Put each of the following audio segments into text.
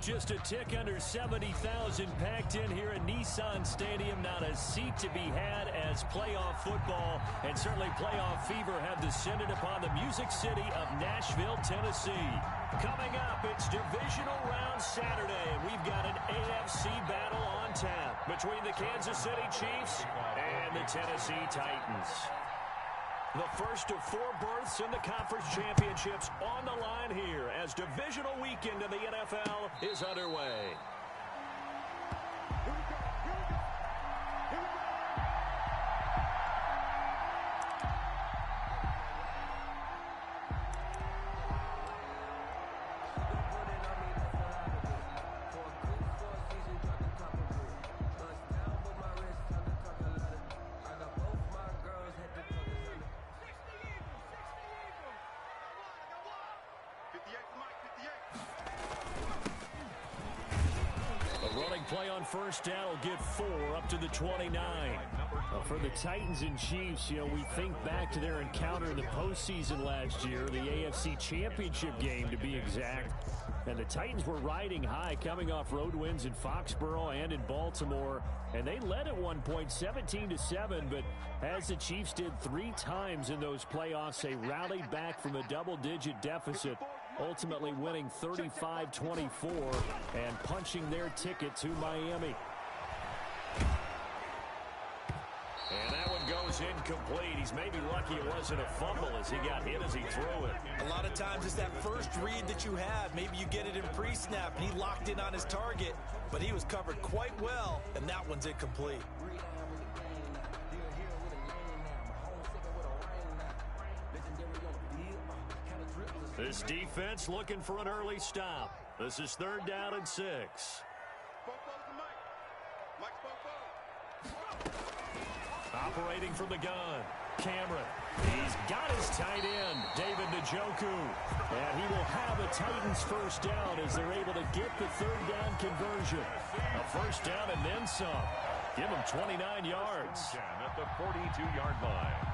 Just a tick under 70,000 packed in here at Nissan Stadium. Not a seat to be had as playoff football and certainly playoff fever have descended upon the Music City of Nashville, Tennessee. Coming up, it's divisional round Saturday. We've got an AFC battle on tap between the Kansas City Chiefs and the Tennessee Titans. The first of 4 berths in the conference championships on the line here as divisional weekend in the NFL is underway. Play on first down will get 4 up to the 29. For the Titans and Chiefs, we think back to their encounter in the postseason last year, the AFC Championship game to be exact. And the Titans were riding high, coming off road wins in Foxborough and in Baltimore. And they led at one point 17-7, but as the Chiefs did 3 times in those playoffs, they rallied back from a double-digit deficit, ultimately winning 35-24 and punching their ticket to Miami. And that one goes incomplete. He's maybe lucky it wasn't a fumble as he got hit as he threw it. A lot of times it's that first read that you have. Maybe you get it in pre-snap, and he locked in on his target, but he was covered quite well, and that one's incomplete. This defense looking for an early stop. This is 3rd down and 6. Operating from the gun, Cameron. He's got his tight end, David Njoku. And he will have a Titans first down as they're able to get the 3rd down conversion. A first down and then some. Give him 29 yards. At the 42-yard line.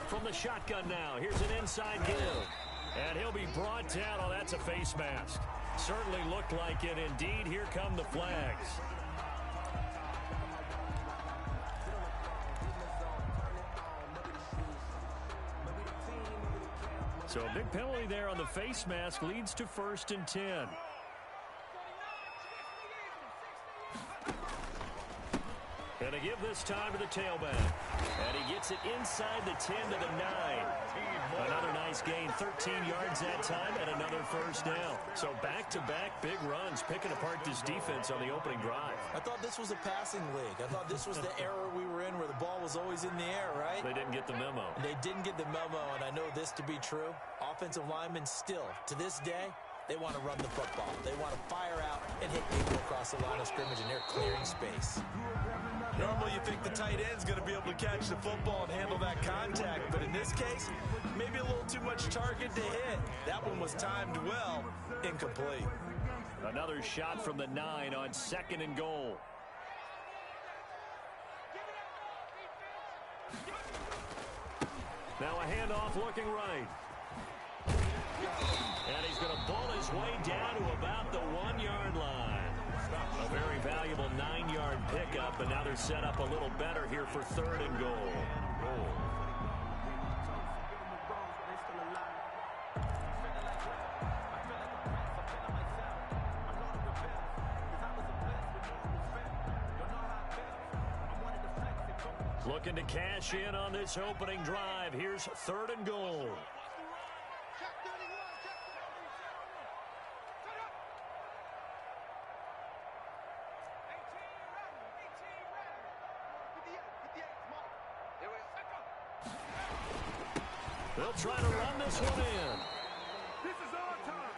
From the shotgun now, here's an inside give. And he'll be brought down. Oh, that's a face mask. Certainly looked like it. Indeed, here come the flags. So a big penalty there on the face mask leads to 1st and 10. And to give this time to the tailback. And he gets it inside the 10 to the 9. Another nice gain, 13 yards that time, and another first down. So back-to-back big runs, picking apart this defense on the opening drive. I thought this was a passing league. I thought this was the era we were in where the ball was always in the air, right? They didn't get the memo. They didn't get the memo, and I know this to be true. Offensive linemen still, to this day, they want to run the football. They want to fire out and hit people across the line of scrimmage, and they're clearing space. Normally you think the tight end's going to be able to catch the football and handle that contact, but in this case, maybe a little too much target to hit. That one was timed well, incomplete. Another shot from the 9 on 2nd and goal. Now a handoff looking right. And he's going to bull his way down to about the 1-yard line. A very valuable 9-yard pickup, and now they're set up a little better here for 3rd and goal. Looking to cash in on this opening drive. Here's 3rd and goal. They'll try to run this one in. This is our time.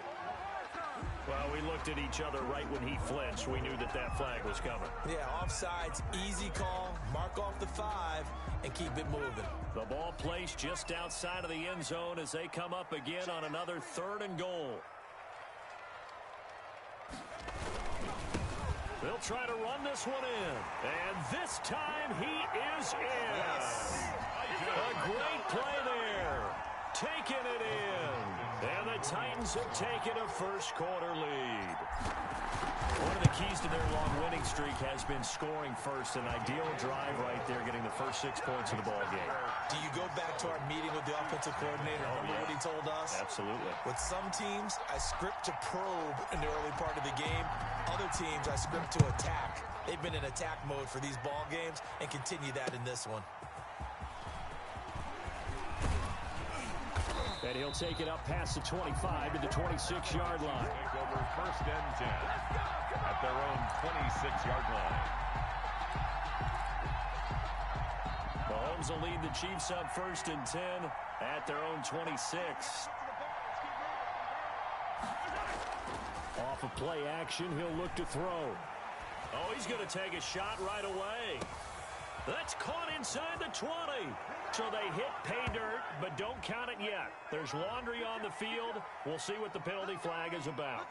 Well, we looked at each other right when he flinched. We knew that that flag was coming. Yeah, offsides, easy call. Mark off the 5 and keep it moving. The ball placed just outside of the end zone as they come up again on another 3rd and goal. They'll try to run this one in. And this time he is in. Yes. A great play there. Taking it in. And the Titans have taken a first-quarter lead. One of the keys to their long winning streak has been scoring first. An ideal drive right there, getting the first 6 points of the ball game. Do you go back to our meeting with the offensive coordinator? Remember what he told us? Absolutely. With some teams, I script to probe in the early part of the game. Other teams, I script to attack. They've been in attack mode for these ball games and continue that in this one. And he'll take it up past the 25 to the 26-yard line. Take over 1st and 10 at their own 26-yard line. Mahomes will lead the Chiefs up 1st and 10 at their own 26. Off of play action, he'll look to throw. Oh, he's going to take a shot right away. That's caught inside the 20. So they hit pay dirt, but don't count it yet. There's laundry on the field. We'll see what the penalty flag is about.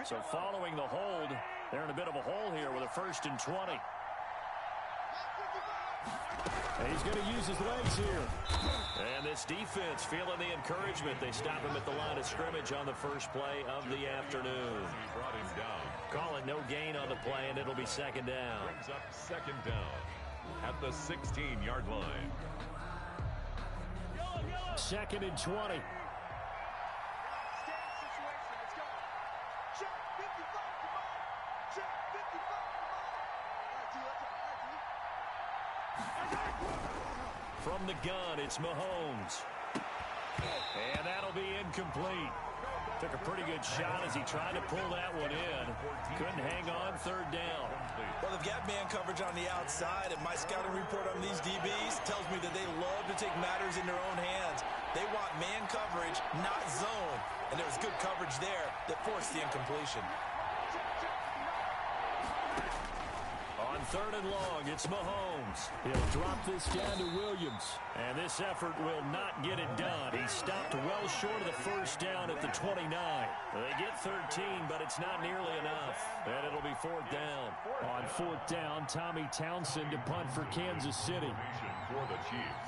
So following the hold, they're in a bit of a hole here with a 1st and 20. And he's going to use his legs here. And this defense feeling the encouragement. They stop him at the line of scrimmage on the first play of the afternoon. He brought him down. Call it no gain on the play, and it'll be 2nd down. Brings up 2nd down at the 16-yard line. 2nd and 20. From the gun, it's Mahomes. And that'll be incomplete. Took a pretty good shot as he tried to pull that one in. Couldn't hang on 3rd down. Well, they've got man coverage on the outside, and my scouting report on these DBs tells me that they love to take matters in their own hands. They want man coverage, not zone. And there was good coverage there that forced the incompletion. On 3rd and long, it's Mahomes. He'll drop this down to Williams. And this effort will not get it done. He stopped well short of the 1st down at the 29. They get 13, but it's not nearly enough. And it'll be 4th down. On 4th down, Tommy Townsend to punt for Kansas City. For the Chiefs.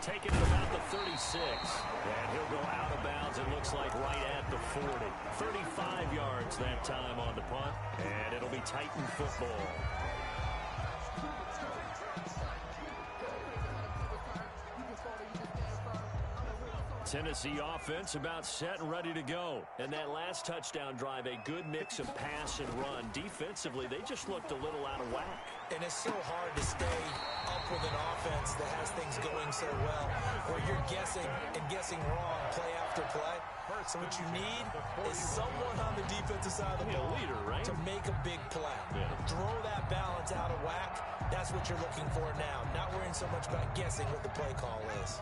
Taken at about the 36. And he'll go out of bounds, it looks like, right at the 40. 35 yards that time on the punt. And it'll be Titan football. Tennessee offense about set and ready to go. And that last touchdown drive, a good mix of pass and run. Defensively, they just looked a little out of whack. And it's so hard to stay up with an offense that has things going so well, where you're guessing and guessing wrong play after play. So what you need is someone on the defensive side of the ball leader, right? to make a big play. Yeah. Throw that balance out of whack. That's what you're looking for now. Not worrying so much about guessing what the play call is.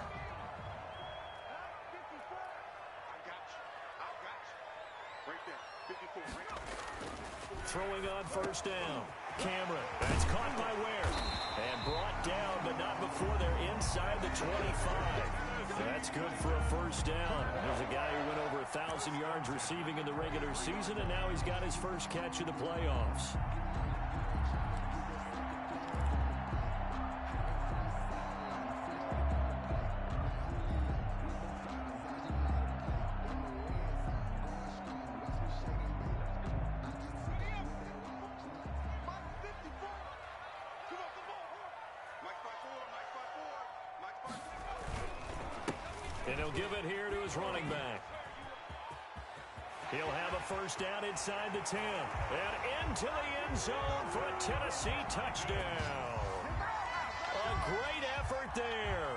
Throwing on 1st down. Cameron. That's caught by Ware. And brought down, but not before they're inside the 25. That's good for a 1st down. There's a guy who went over 1,000 yards receiving in the regular season, and now he's got his first catch of the playoffs. And he'll give it here to his running back. He'll have a 1st down inside the 10. And into the end zone for a Tennessee touchdown. A great effort there.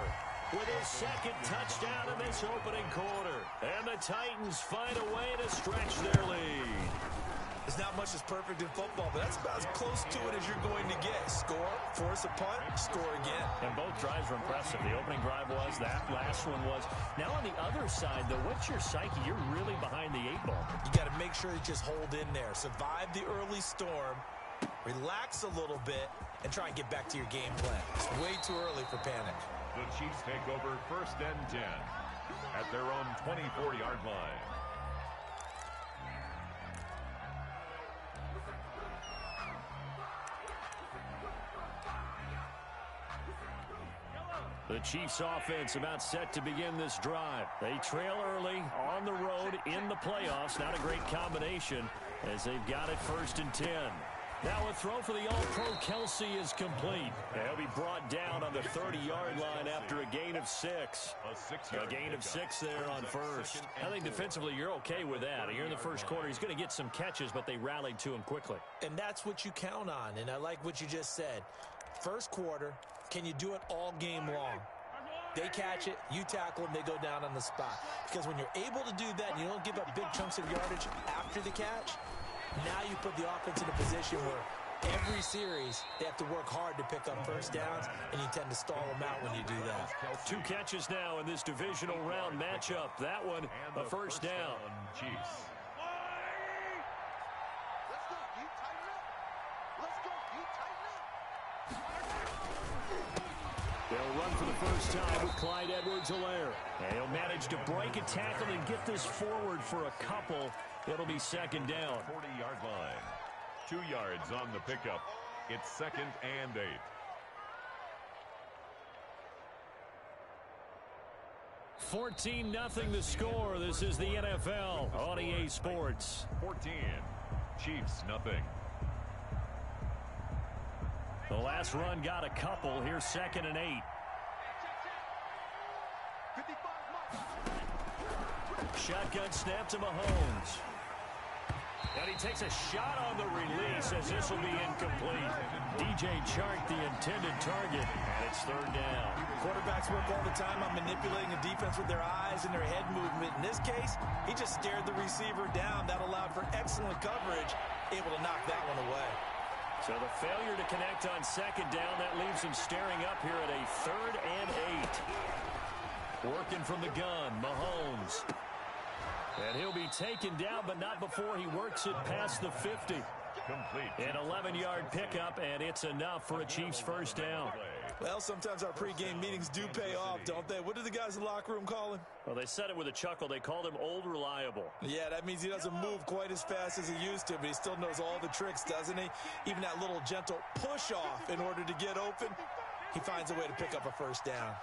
With his second touchdown in this opening quarter. And the Titans find a way to stretch their lead. There's not much that's perfect in football, but that's about as close to it as you're going to get. Score, force a punt, score again. And both drives were impressive. The opening drive was, that last one was. Now on the other side, though, what's your psyche? You're really behind the 8 ball. You got to make sure you just hold in there. Survive the early storm, relax a little bit, and try and get back to your game plan. It's way too early for panic. The Chiefs take over 1st and 10 at their own 24-yard line. The Chiefs offense about set to begin this drive. They trail early on the road in the playoffs. Not a great combination as they've got it 1st and 10. Now a throw for the All-Pro Kelsey is complete. He'll be brought down on the 30-yard line after a gain of 6. A gain of 6 there on 1st. I think defensively you're okay with that. Here in the 1st quarter, he's going to get some catches, but they rallied to him quickly. And that's what you count on, and I like what you just said. 1st quarter, can you do it all game long? They catch it, you tackle them, they go down on the spot. Because when you're able to do that and you don't give up big chunks of yardage after the catch, now you put the offense in a position where every series they have to work hard to pick up 1st downs, and you tend to stall them out when you do that. 2 catches now in this divisional round matchup. That one, a 1st down. Chiefs. They'll run for the first time with Clyde Edwards-Helaire. And he'll manage to break a tackle and get this forward for a couple. It'll be 2nd down. 40-yard line. 2 yards on the pickup. It's 2nd and 8. $14-0 the score. This is the NFL on EA Sports. 14. Chiefs, nothing. The last run got a couple. Here's 2nd and 8. Shotgun snap to Mahomes. And he takes a shot on the release as this will be incomplete. DJ Chark, the intended target, and it's 3rd down. Quarterbacks work all the time on manipulating a defense with their eyes and their head movement. In this case, he just stared the receiver down. That allowed for excellent coverage, able to knock that one away. So the failure to connect on 2nd down, that leaves him staring up here at a 3rd and 8. Working from the gun, Mahomes. And he'll be taken down, but not before he works it past the 50. Complete. An 11-yard pickup, and it's enough for a Chiefs 1st down. Well, sometimes our pregame meetings do pay off, don't they? What do the guys in the locker room call him? Well, they said it with a chuckle. They called him Old Reliable. Yeah, that means he doesn't move quite as fast as he used to, but he still knows all the tricks, doesn't he? Even that little gentle push-off in order to get open, he finds a way to pick up a 1st down.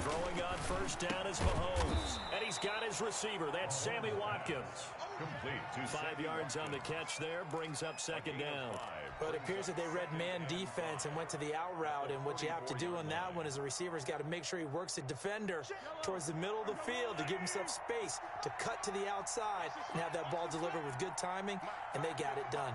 Throwing on 1st down is Mahomes. And he's got his receiver. That's Sammy Watkins. Complete. 5 yards on the catch there. Brings up 2nd down. But it appears that they read man defense and went to the out route. And what you have to do on that one is the receiver's got to make sure he works the defender towards the middle of the field to give himself space to cut to the outside and have that ball delivered with good timing. And they got it done.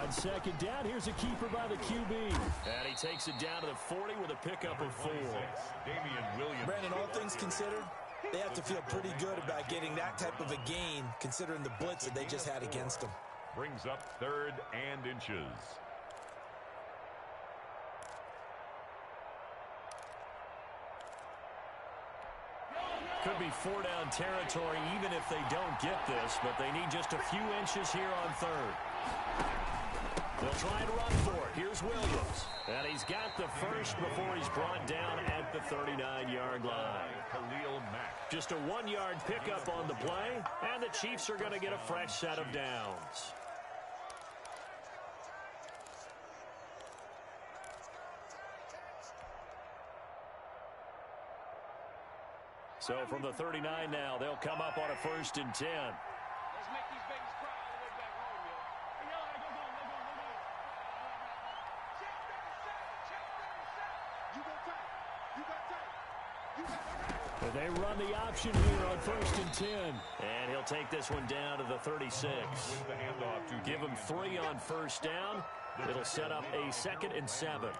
On 2nd down, here's a keeper by the QB. And he takes it down to the 40 with a pickup of 4. Damian Williams. Brandon, all things considered, they have to feel pretty good about getting that type of a gain, considering the blitz that they just had against them. Brings up 3rd and inches. Could be 4-down territory even if they don't get this, but they need just a few inches here on 3rd. They'll try and run for it. Here's Williams. And he's got the first before he's brought down at the 39-yard line. Khalil Mack. Just a 1-yard pickup on the play, and the Chiefs are going to get a fresh set of downs. So from the 39 now, they'll come up on a 1st and 10. Let's make these babies cry all the way back home, yo. Hey, yo, go. Check 37. You go tight. You got tight. You got tight. They run the option here on 1st and 10. And he'll take this one down to the 36. Give him 3 on 1st down. It'll set up a 2nd and 7.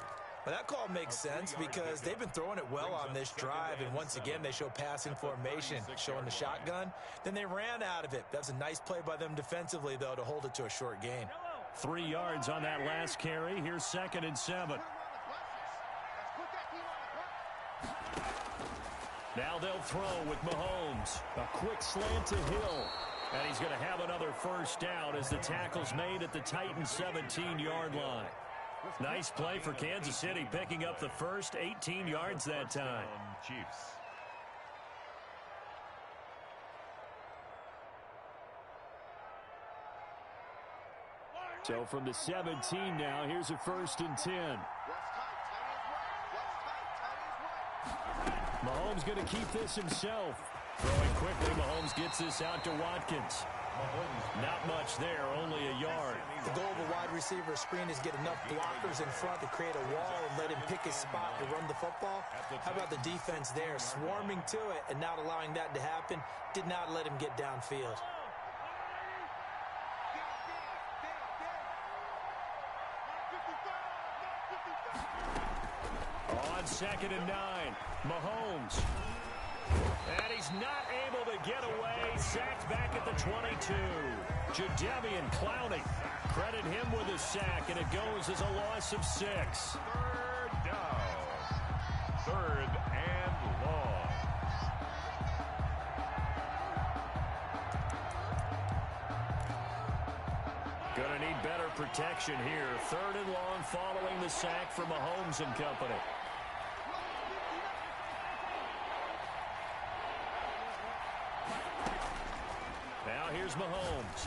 Well, that call makes sense because they've been throwing it well on this drive, and once again they show passing formation, showing the shotgun. Then they ran out of it. That's a nice play by them defensively, though, to hold it to a short gain. 3 yards on that last carry. Here's 2nd and 7. Now they'll throw with Mahomes. A quick slant to Hill. And he's going to have another 1st down as the tackle's made at the Titans' 17-yard line. Nice play for Kansas City, picking up the first 18 yards that time. Chiefs. So from the 17 now, here's a 1st and 10. Mahomes going to keep this himself. Throwing quickly, Mahomes gets this out to Watkins. Not much there, only a yard. The goal of a wide receiver screen is get enough blockers in front to create a wall and let him pick his spot to run the football. How about the defense there, swarming to it and not allowing that to happen? Did not let him get downfield. On 2nd and 9, Mahomes. And he's not able to get away. Sacked back at the 22. Jadeveon Clowney. Credit him with a sack, and it goes as a loss of 6. 3rd down. 3rd and long. Gonna need better protection here. 3rd and long following the sack from Mahomes and company. Now here's Mahomes.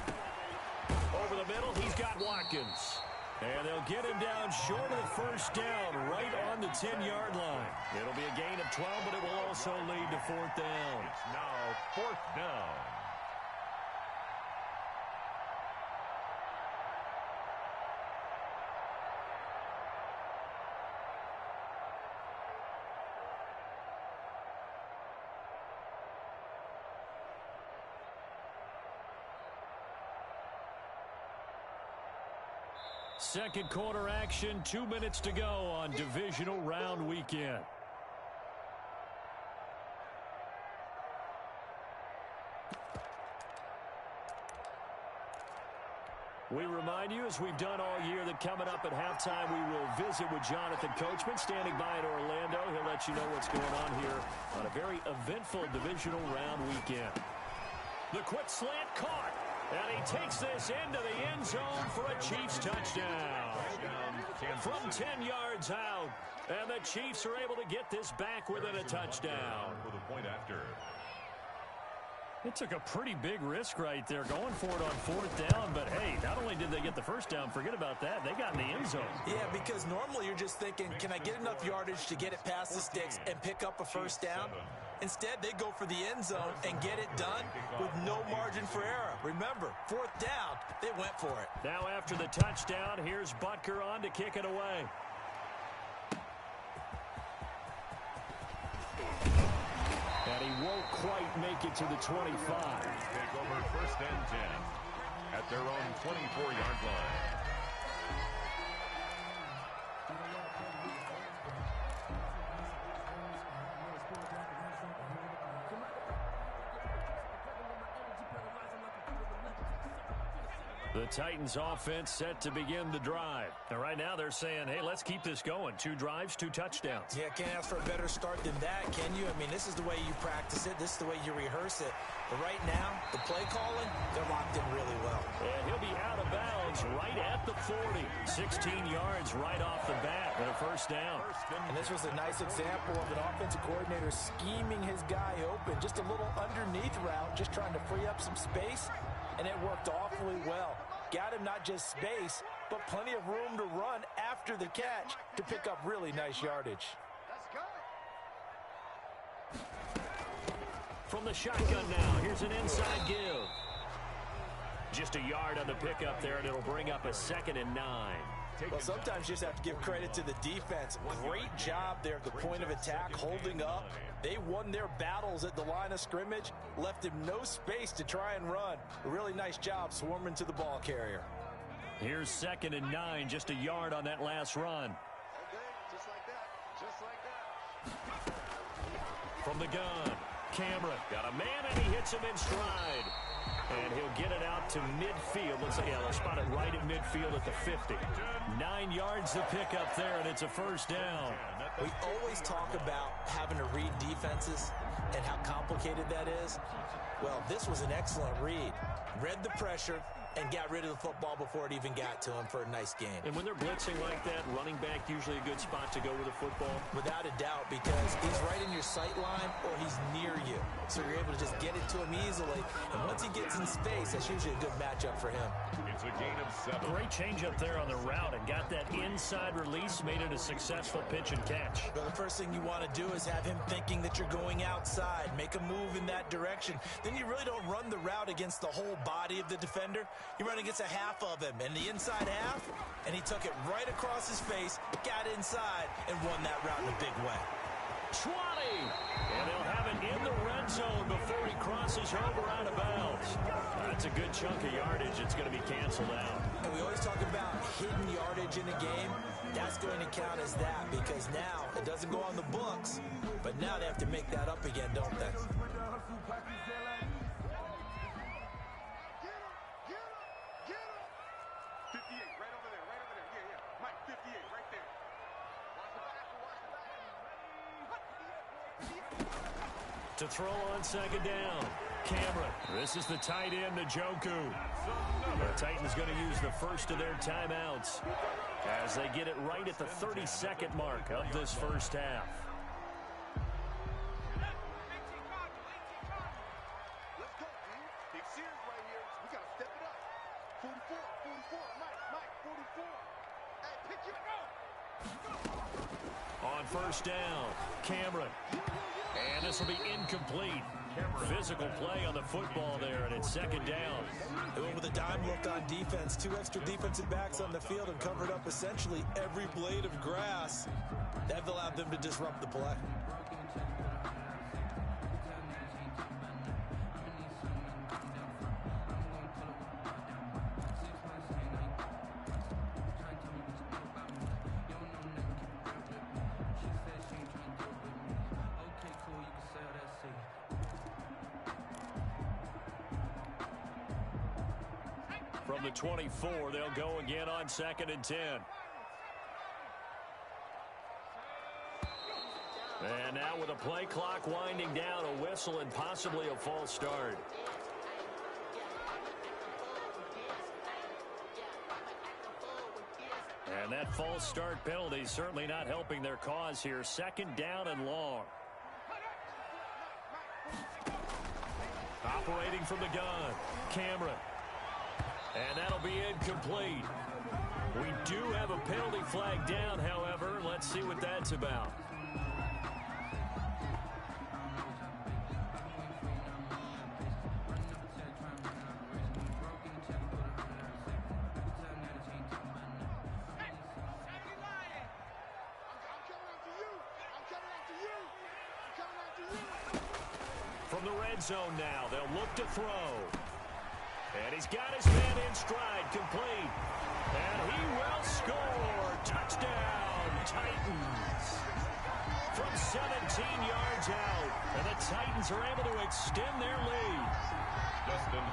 Over the middle, he's got Watkins. And they'll get him down short of the 1st down, right on the 10-yard line. It'll be a gain of 12, but it will also lead to 4th down. It's now 4th down. Second quarter action, 2 minutes to go on divisional round weekend. We remind you, as we've done all year, that coming up at halftime, we will visit with Jonathan Coachman, standing by in Orlando. He'll let you know what's going on here on a very eventful divisional round weekend. The quick slant caught. And he takes this into the end zone for a Chiefs touchdown. From 10 yards out. And the Chiefs are able to get this back within a touchdown. For the point after. It took a pretty big risk right there, going for it on 4th down. But, hey, not only did they get the 1st down, forget about that. They got in the end zone. Yeah, because normally you're just thinking, can I get enough yardage to get it past the sticks and pick up a 1st down? Instead, they go for the end zone and get it done with no margin for error. Remember, 4th down, they went for it. Now after the touchdown, here's Butker on to kick it away. And he won't quite make it to the 25. Take over 1st and 10 at their own 24-yard line. The Titans offense set to begin the drive. And right now they're saying, hey, let's keep this going. 2 drives, 2 touchdowns. Yeah, can't ask for a better start than that, can you? I mean, this is the way you practice it. This is the way you rehearse it. But right now, the play calling, they're locked in really well. And he'll be out of bounds right at the 40. 16 yards right off the bat and a 1st down. And this was a nice example of an offensive coordinator scheming his guy open. Just a little underneath route, just trying to free up some space. And it worked awfully well. Got him not just space, but plenty of room to run after the catch to pick up really nice yardage. From the shotgun now, here's an inside give. Just a yard on the pickup there, and it'll bring up a 2nd and 9. Well, sometimes you just have to give credit to the defense. Great job there at the point of attack, holding up. They won their battles at the line of scrimmage, left him no space to try and run. A really nice job swarming to the ball carrier. Here's 2nd and 9, just a yard on that last run. Just like that. Just like that. From the gun, Cameron got a man, and he hits him in stride. And he'll get it out to midfield. Let's say, yeah, they'll spot it right at midfield at the 50. 9 yards to pick up there, and it's a first down. We always talk about having to read defenses and how complicated that is. Well, this was an excellent read. Read the pressure and got rid of the football before it even got to him for a nice game. And when they're blitzing like that, running back usually a good spot to go with the football. Without a doubt, because he's right in your sight line or he's near you. So you're able to just get it to him easily. And once he gets in space, that's usually a good matchup for him. It's a gain of 7. Great change up there on the route and got that inside release, made it a successful pitch and catch. Well, the first thing you want to do is have him thinking that you're going outside, make a move in that direction. Then you really don't run the route against the whole body of the defender. You run against a half of him, and the inside half, and he took it right across his face, got inside, and won that route in a big way. 20! And they'll have it in the red zone before he crosses over out of bounds. That's a good chunk of yardage. It's going to be canceled out. And we always talk about hidden yardage in a game. That's going to count as that because now it doesn't go on the books, but now they have to make that up again, don't they? To throw on 2nd down, Cameron. This is the tight end, Njoku. The Titans going to use the first of their timeouts as they get it right at the 32nd mark of this first half. Let's go, man. Big series right here. We got to step it up. 44, 44. Mike, 44. Hey, pick it up. On 1st down, Cameron. And this will be incomplete. Physical play on the football there, and it's 2nd down. They went with a dime look on defense. 2 extra defensive backs on the field and covered up essentially every blade of grass. That allowed them to disrupt the play. From the 24, they'll go again on 2nd and 10. And now with a play clock winding down, a whistle and possibly a false start. And that false start penalty certainly not helping their cause here. 2nd down and long. Operating from the gun, Cameron. And that'll be incomplete. We do have a penalty flag down, however. Let's see what that's about. From the red zone now, they'll look to throw. And he's got his man in stride, complete. And he will score. Touchdown, Titans. From 17 yards out. And the Titans are able to extend their lead.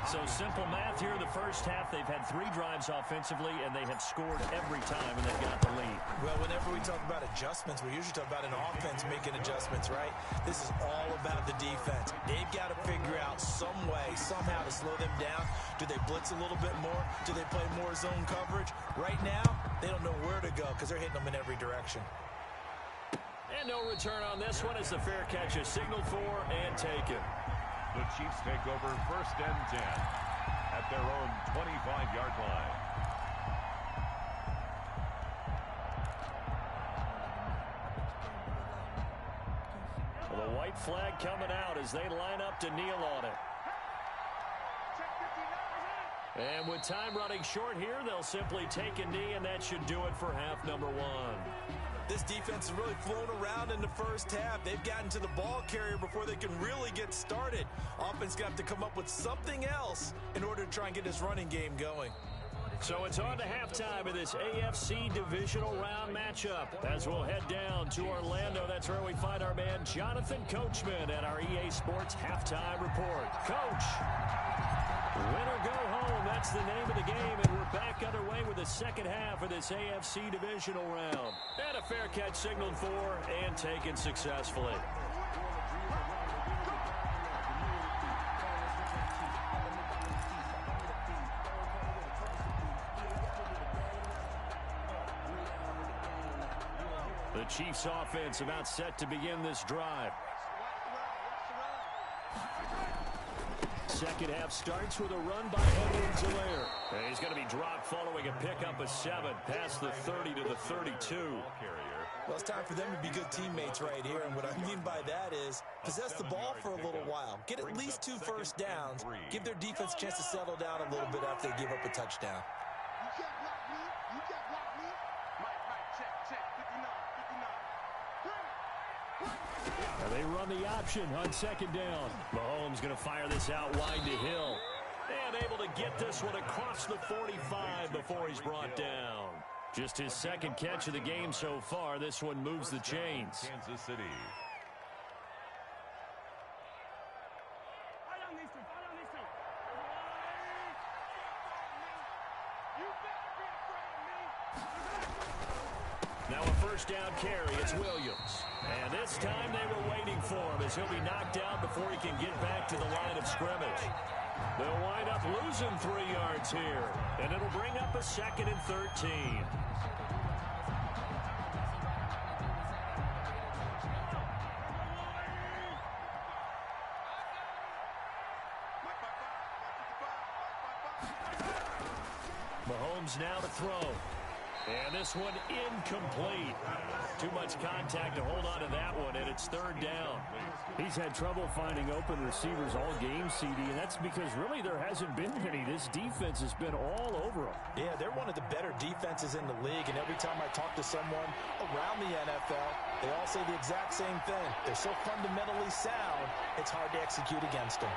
So simple math here in the first half. They've had 3 drives offensively, and they have scored every time, and they've got the lead. Well, whenever we talk about adjustments, we usually talk about an offense making adjustments, right? This is all about the defense. They've got to figure out some way, somehow to slow them down. Do they blitz a little bit more? Do they play more zone coverage? Right now, they don't know where to go because they're hitting them in every direction. And no return on this one as the fair catch is signaled for and taken. The Chiefs take over 1st and 10 at their own 25-yard line. Well, the white flag coming out as they line up to kneel on it. And with time running short here, they'll simply take a knee, and that should do it for half number one. This defense has really flown around in the first half. They've gotten to the ball carrier before they can really get started. Offense got to come up with something else in order to try and get this running game going. So it's on to halftime of this AFC divisional round matchup. As we'll head down to Orlando, that's where we find our man Jonathan Coachman at our EA Sports Halftime Report. Coach, win or go home, that's the name of the game, and we're back underway with the second half of this AFC divisional round. And a fair catch signaled for and taken successfully. The Chiefs offense about set to begin this drive. Second half starts with a run by Edwards-Helaire. He's going to be dropped following a pickup of 7 past the 30 to the 32. Well, it's time for them to be good teammates right here, and what I mean by that is possess the ball for a little while. Get at least 2 first downs. Give their defense a chance to settle down a little bit after they give up a touchdown. You can't block me. You can't block me. Mike, check. 59. Now they run the option on second down. Mahomes going to fire this out wide to Hill. And able to get this one across the 45 before he's brought down. Just his second catch of the game so far. This one moves the chains. Kansas City. Now a first down carry. It's Williams. And this time they were waiting for him as he'll be knocked down before he can get back to the line of scrimmage. They'll wind up losing 3 yards here. And it'll bring up a 2nd and 13. Mahomes now to throw. And this one incomplete. Too much contact to hold on to that one, and it's 3rd down. He's had trouble finding open receivers all game, CD, and that's because really there hasn't been any. This defense has been all over them. Yeah, they're one of the better defenses in the league, and every time I talk to someone around the NFL, they all say the exact same thing. They're so fundamentally sound, it's hard to execute against them.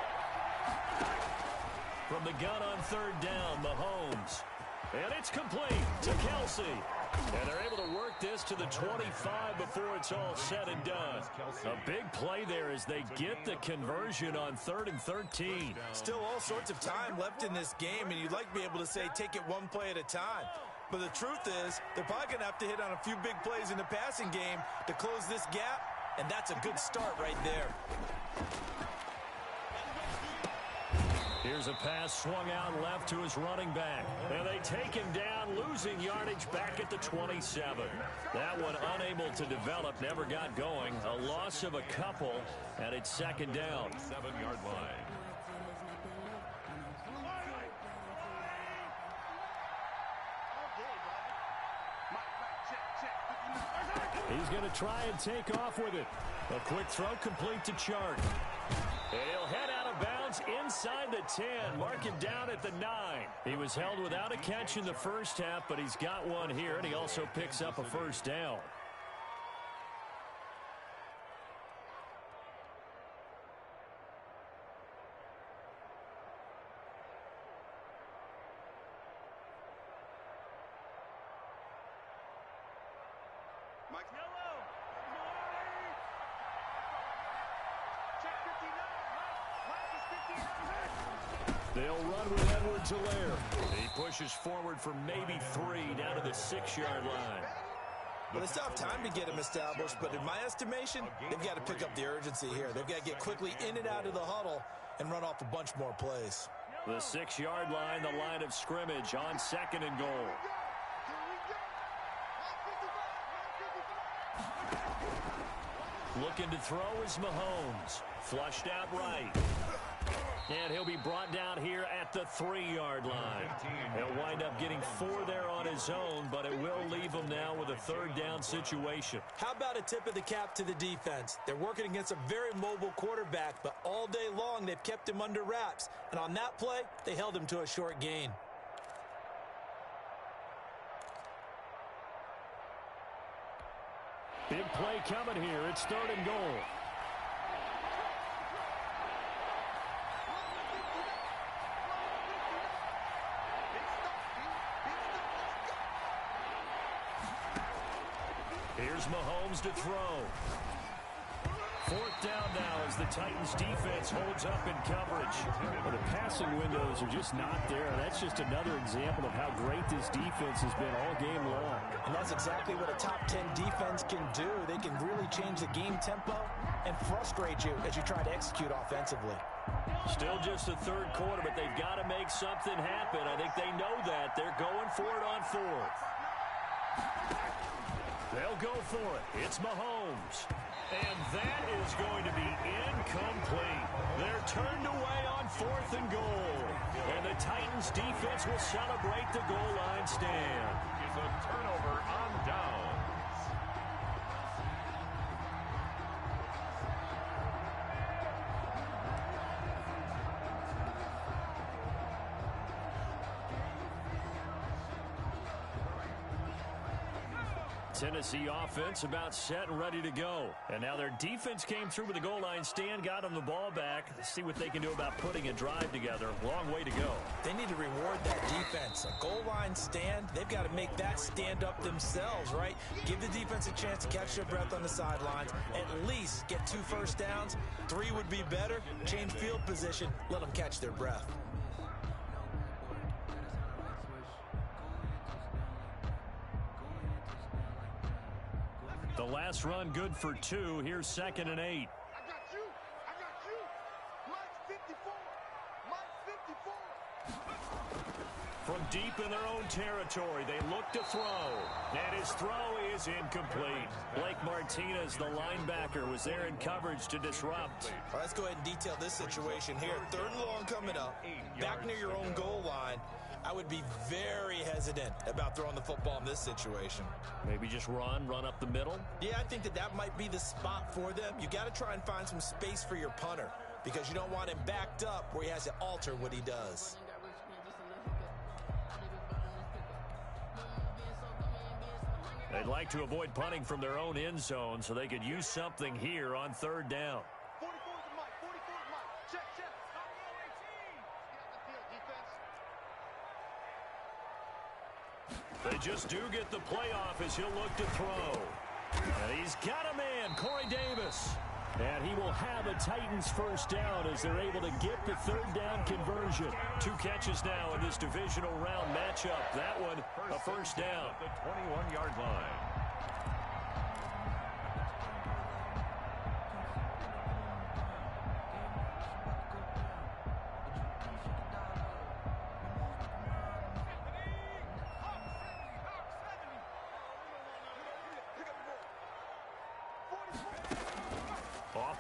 From the gun on 3rd down, Mahomes. And it's complete to Kelsey. And they're able to work this to the 25 before it's all said and done. A big play there as they get the conversion on 3rd and 13. Still all sorts of time left in this game, and you'd like to be able to say take it one play at a time. But the truth is, they're probably going to have to hit on a few big plays in the passing game to close this gap, and that's a good start right there. Here's a pass swung out left to his running back. And they take him down, losing yardage back at the 27. That one unable to develop, never got going. A loss of a couple, and it's 2nd down. 7-yard line. He's going to try and take off with it. A quick throw complete to Chark. And he'll head out of bounds inside the 10. Mark him down at the 9. He was held without a catch in the first half, but he's got one here, and he also picks up a first down. Mike. Yellow. Check 59. Mike is 59. They'll run with Edwards-Helaire. He pushes forward for maybe 3 down to the 6-yard line. Well, they still have time to get him established, but in my estimation, they've got to pick up the urgency here. They've got to get quickly in and out of the huddle and run off a bunch more plays. The 6-yard line, the line of scrimmage on 2nd and goal. Looking to throw is Mahomes. Flushed out right. And he'll be brought down here at the 3-yard line. He'll wind up getting 4 there on his own, but it will leave him now with a 3rd down situation. How about a tip of the cap to the defense? They're working against a very mobile quarterback, but all day long they've kept him under wraps. And on that play, they held him to a short gain. Big play coming here. It's 3rd and goal. Here's Mahomes to throw. 4th down now as the Titans defense holds up in coverage. Well, the passing windows are just not there. That's just another example of how great this defense has been all game long. And that's exactly what a top 10 defense can do. They can really change the game tempo and frustrate you as you try to execute offensively. Still just the 3rd quarter, but they've got to make something happen. I think they know that. They're going for it on 4th. They'll go for it. It's Mahomes. And that is going to be incomplete. They're turned away on 4th and goal. And the Titans defense will celebrate the goal line stand. Is a turnover on downs. Tennessee offense about set and ready to go. And now their defense came through with the goal line stand, got them the ball back. Let's see what they can do about putting a drive together. Long way to go. They need to reward that defense. A goal line stand, they've got to make that stand up themselves, right? Give the defense a chance to catch their breath on the sidelines. At least get 2 first downs. 3 would be better. Change field position. Let them catch their breath. The last run good for 2. Here's 2nd and 8. I got you. I got you. Mike's 54. Mike's 54. From deep in their own territory, they look to throw. And his throw is incomplete. Blake Martinez, the linebacker, was there in coverage to disrupt. Well, let's go ahead and detail this situation here. 3rd and long coming up. Back near your own goal line. I would be very hesitant about throwing the football in this situation. Maybe just run up the middle? Yeah, I think that might be the spot for them. You got to try and find some space for your punter because you don't want him backed up where he has to alter what he does. They'd like to avoid punting from their own end zone so they could use something here on 3rd down. 44 is Mike. 44 is Mike. Check. Get the field, defense. They just do get the playoff as he'll look to throw. And he's got a man, Corey Davis. And he will have a Titans 1st down as they're able to get the 3rd down conversion. 2 catches now in this divisional round matchup. That one, a 1st down. The 21-yard line.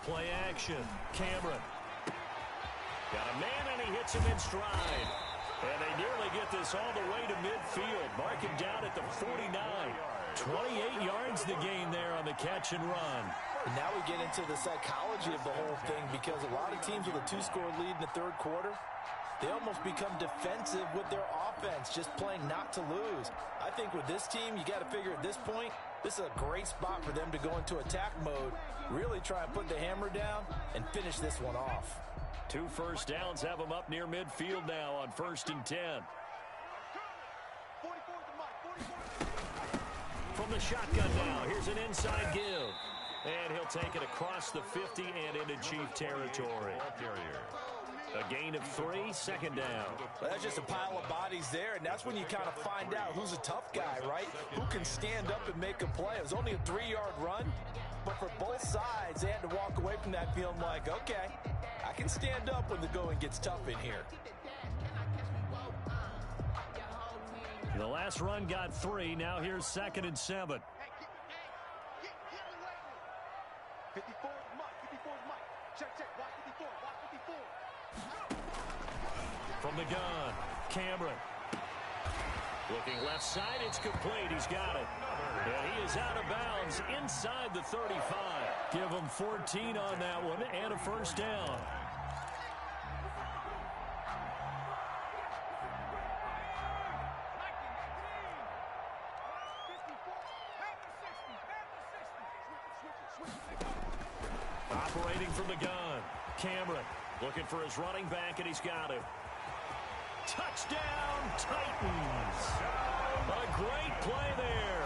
Play action. Cameron. Got a man, and he hits him in stride. And they nearly get this all the way to midfield. Mark him down at the 49. 28 yards the gain there on the catch and run. And now we get into the psychology of the whole thing because a lot of teams with a 2-score lead in the 3rd quarter, they almost become defensive with their offense, just playing not to lose. I think with this team, you got to figure at this point, this is a great spot for them to go into attack mode, really try and put the hammer down and finish this one off. 2 first downs have them up near midfield now on 1st and 10. 44 is Mike. 44. From the shotgun now, here's an inside give. And he'll take it across the 50 and into Chief territory. A gain of 3, 2nd down. Well, that's just a pile of bodies there, and that's when you kind of find out who's a tough guy, right? Who can stand up and make a play. It was only a 3-yard run, but for both sides, they had to walk away from that feeling like, okay, I can stand up when the going gets tough in here. The last run got 3. Now here's 2nd and 7. Get 54 is Mike. 54 is Mike. Check. Watch 54. Watch 54. From the gun, Cameron. Looking left side, it's complete. He's got it. And he is out of bounds inside the 35. Give him 14 on that one and a first down. Operating from the gun, Cameron looking for his running back, and he's got it. Touchdown, Titans. A great play there.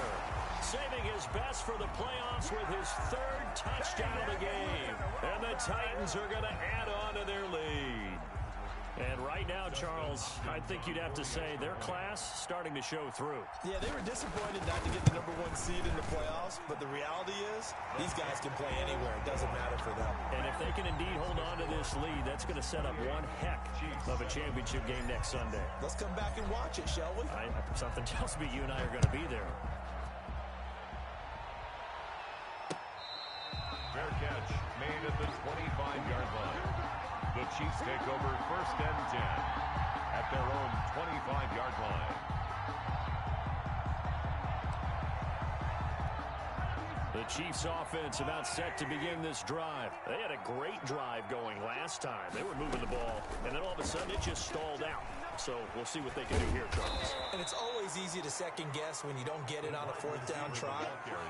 Saving his best for the playoffs with his third touchdown of the game. And the Titans are going to add on to their lead. And right now, Charles, I think you'd have to say their class starting to show through. Yeah, they were disappointed not to get the #1 seed in the playoffs, but the reality is these guys can play anywhere. It doesn't matter for them. And if they can indeed hold on to this lead, that's going to set up one heck of a championship game next Sunday. Let's come back and watch it, shall we? Something tells me you and I are going to be there. Fair catch made at the 25-yard line. The Chiefs take over 1st and 10 at their own 25-yard line. The Chiefs offense about set to begin this drive. They had a great drive going last time. They were moving the ball, and then all of a sudden it just stalled out. So we'll see what they can do here, Charles. And it's always easy to second guess when you don't get it on a 4th down try.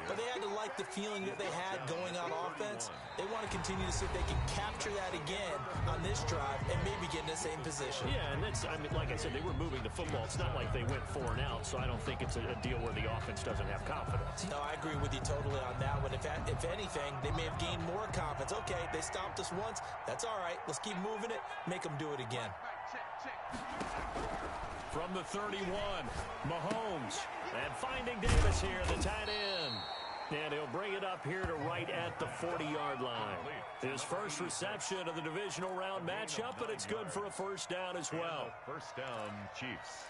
But they had to like the feeling that they had going on offense. They want to continue to see if they can capture that again on this drive and maybe get in the same position. Yeah, and that's, I mean, like I said, they were moving the football. It's not like they went 4 and out, so I don't think it's a deal where the offense doesn't have confidence. No, I agree with you totally on that one. If anything, they may have gained more confidence. Okay, they stopped us once. That's all right. Let's keep moving it. Make them do it again. From the 31, Mahomes. And finding Davis here, the tight end. And he'll bring it up here to right at the 40-yard line. His first reception of the divisional round matchup, but it's good for a first down as well. First down, Chiefs.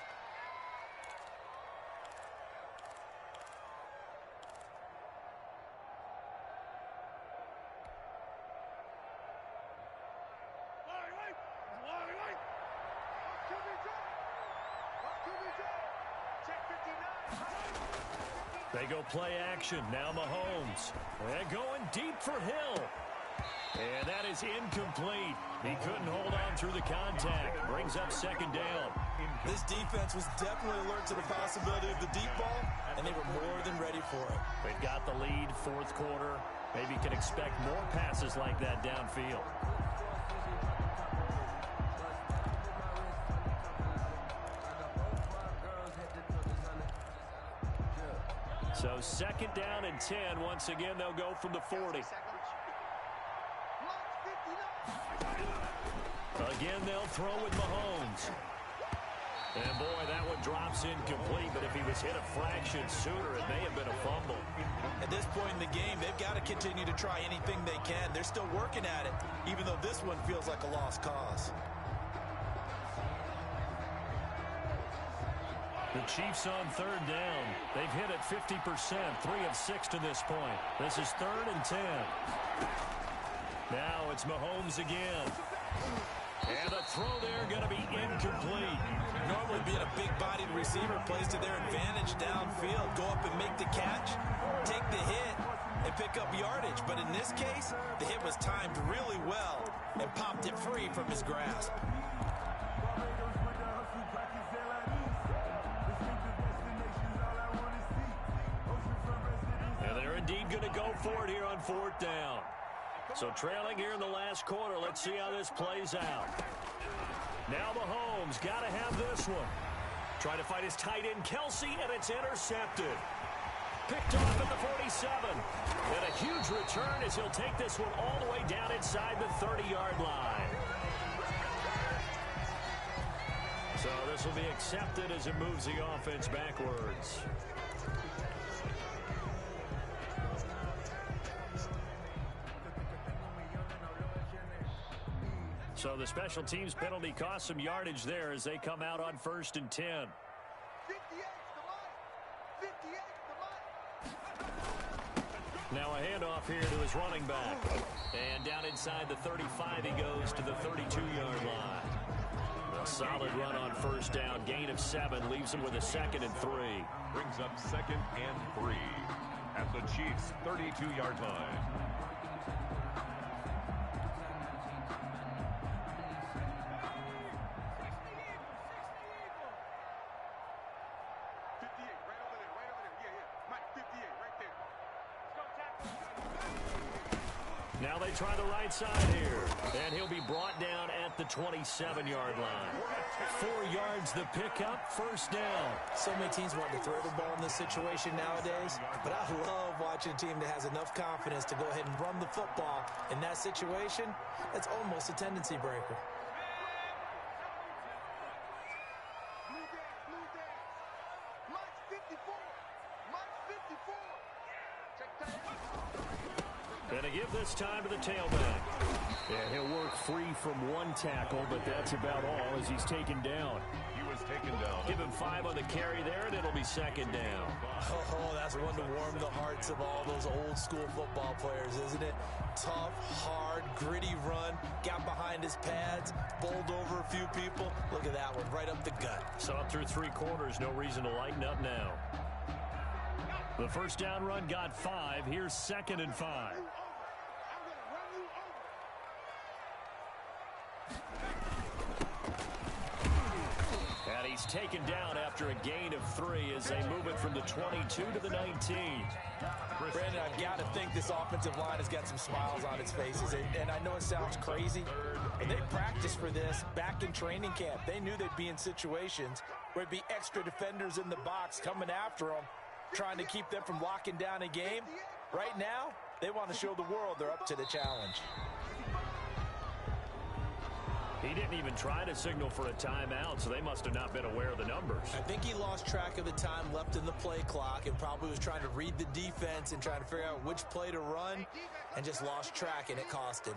They go play action. Now Mahomes. And going deep for Hill. And that is incomplete. He couldn't hold on through the contact. Brings up 2nd down. This defense was definitely alert to the possibility of the deep ball, and they were more than ready for it. They've got the lead, 4th quarter. Maybe can expect more passes like that downfield. So 2nd down and 10. Once again, they'll go from the 40. Again, they'll throw with Mahomes. And boy, that one drops incomplete, but if he was hit a fraction sooner, it may have been a fumble. At this point in the game, they've got to continue to try anything they can. They're still working at it, even though this one feels like a lost cause. The Chiefs on 3rd down. They've hit it 50%, 3 of 6 to this point. This is 3rd and 10. Now it's Mahomes again. And the throw there going to be incomplete. Normally being a big-bodied receiver plays to their advantage downfield. Go up and make the catch, take the hit, and pick up yardage. But in this case, the hit was timed really well and popped it free from his grasp. And they're indeed going to go for it here on 4th down. So trailing here in the last quarter. Let's see how this plays out. Now Mahomes got to have this one. Trying to fight his tight end, Kelsey, and it's intercepted. Picked off at the 47. And a huge return as he'll take this one all the way down inside the 30-yard line. So this will be accepted as it moves the offense backwards. So the special teams penalty cost some yardage there as they come out on 1st and 10. 58's the line. 58's the line. Now a handoff here to his running back. And down inside the 35, he goes to the 32-yard line. A solid run on first down. Gain of 7 leaves him with a 2nd and 3. Brings up 2nd and 3 at the Chiefs' 32-yard line. Now they try the right side here. And he'll be brought down at the 27-yard line. 4 yards the pickup, first down. So many teams want to throw the ball in this situation nowadays, but I love watching a team that has enough confidence to go ahead and run the football. In that situation, that's almost a tendency breaker. And a give this time to the tailback. And he'll work free from 1 tackle, but that's about all as he's taken down. He was taken down. Give him 5 on the carry there, and it'll be 2nd down. Oh, that's one to warm the hearts of all those old school football players, isn't it? Tough, hard, gritty run, got behind his pads, bowled over a few people. Look at that one, right up the gut. Saw through 3 quarters, no reason to lighten up now. The first down run got 5. Here's 2nd and 5. And he's taken down after a gain of 3 as they move it from the 22 to the 19. Brandon, I've got to think this offensive line has got some smiles on its faces. And I know it sounds crazy, but they practiced for this back in training camp. They knew they'd be in situations where it'd be extra defenders in the box coming after them, trying to keep them from locking down a game. Right now, they want to show the world they're up to the challenge. He didn't even try to signal for a timeout, so they must have not been aware of the numbers. I think he lost track of the time left in the play clock and probably was trying to read the defense and trying to figure out which play to run and just lost track, and it cost him.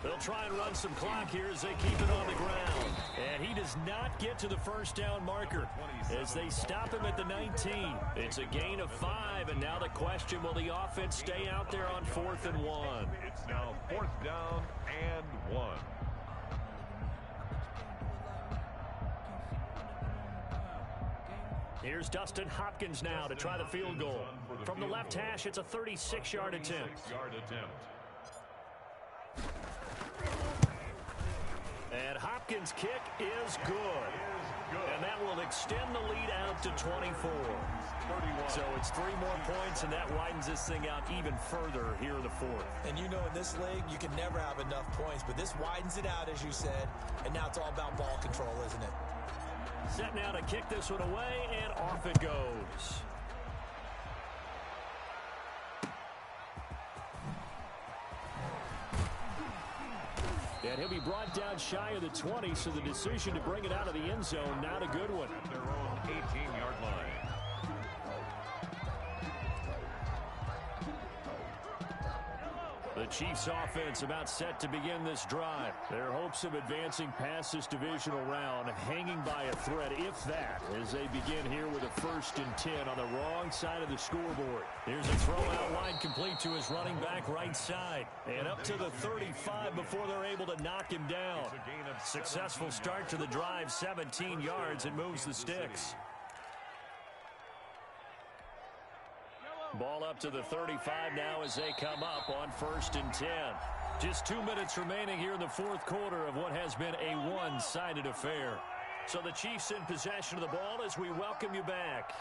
They'll try and run some clock here as they keep it on the ground. And he does not get to the first down marker as they stop him at the 19. It's a gain of 5, and now the question, will the offense stay out there on 4th and 1? It's now 4th down and 1. Here's Dustin Hopkins now to try the field goal. From the left hash, it's a 36-yard attempt. And Hopkins' kick is good. And that will extend the lead out to 24. So it's 3 more points, and that widens this thing out even further here in the 4th. And you know, in this league, you can never have enough points, but this widens it out, as you said, and now it's all about ball control, isn't it? Set now to kick this one away, and off it goes. And he'll be brought down shy of the 20, so the decision to bring it out of the end zone, not a good one. At their own 18-yard line. The Chiefs offense about set to begin this drive. Their hopes of advancing past this divisional round hanging by a thread, if that, as they begin here with a 1st and 10 on the wrong side of the scoreboard. Here's a throw out wide complete to his running back right side. And up to the 35 before they're able to knock him down. Successful start to the drive, 17 yards, and moves the sticks. Ball up to the 35 now as they come up on 1st and 10. Just 2 minutes remaining here in the 4th quarter of what has been a one-sided affair. So the Chiefs in possession of the ball as we welcome you back.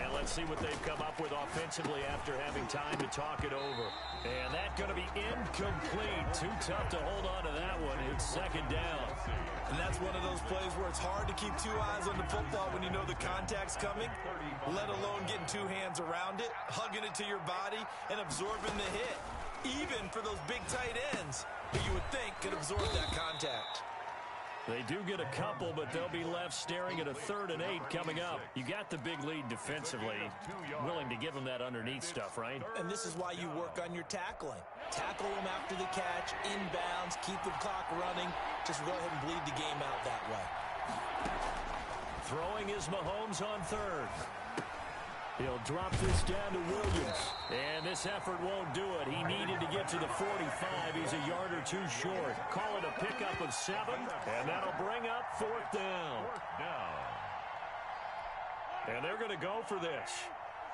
And let's see what they've come up with offensively after having time to talk it over. And that's going to be incomplete. Too tough to hold on to that one. It's 2nd down. And that's one of those plays where it's hard to keep 2 eyes on the football when you know the contact's coming, let alone getting 2 hands around it, hugging it to your body, and absorbing the hit. Even for those big tight ends who you would think could absorb that contact. They do get a couple, but they'll be left staring at a 3rd and 8 coming up. You got the big lead defensively. Willing to give them that underneath stuff, right? And this is why you work on your tackling. Tackle them after the catch, inbounds, keep the clock running. Just go ahead and bleed the game out that way. Throwing is Mahomes on 3rd. He'll drop this down to Williams. And this effort won't do it. He needed to get to the 45. He's a yard or two short. Call it a pickup of 7, and that'll bring up 4th down. And they're going to go for this.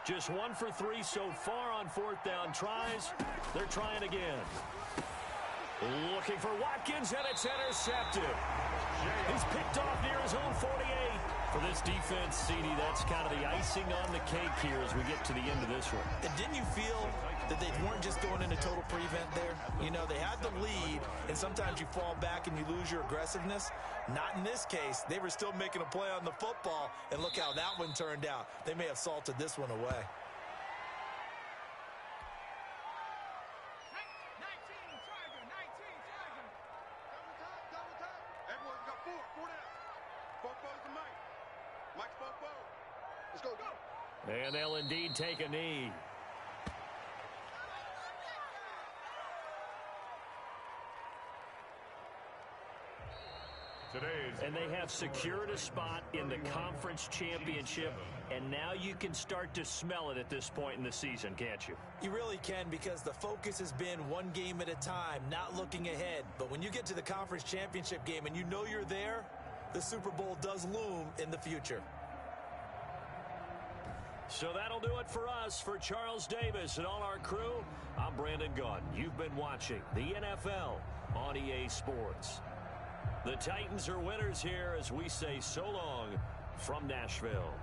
Just 1 for 3 so far on 4th down tries. They're trying again. Looking for Watkins, and it's intercepted. He's picked off near his own 48. For this defense, CD, that's kind of the icing on the cake here as we get to the end of this one. And didn't you feel that they weren't just going into total prevent there? You know, they had the lead, and sometimes you fall back and you lose your aggressiveness. Not in this case. They were still making a play on the football, and look how that one turned out. They may have salted this one away. And they'll indeed take a knee. And they have secured a spot in the conference championship, and now you can start to smell it at this point in the season, can't you? You really can, because the focus has been one game at a time, not looking ahead. But when you get to the conference championship game and you know you're there, the Super Bowl does loom in the future. So that'll do it for us. For Charles Davis and all our crew, I'm Brandon Gunn. You've been watching the NFL on EA Sports. The Titans are winners here as we say so long from Nashville.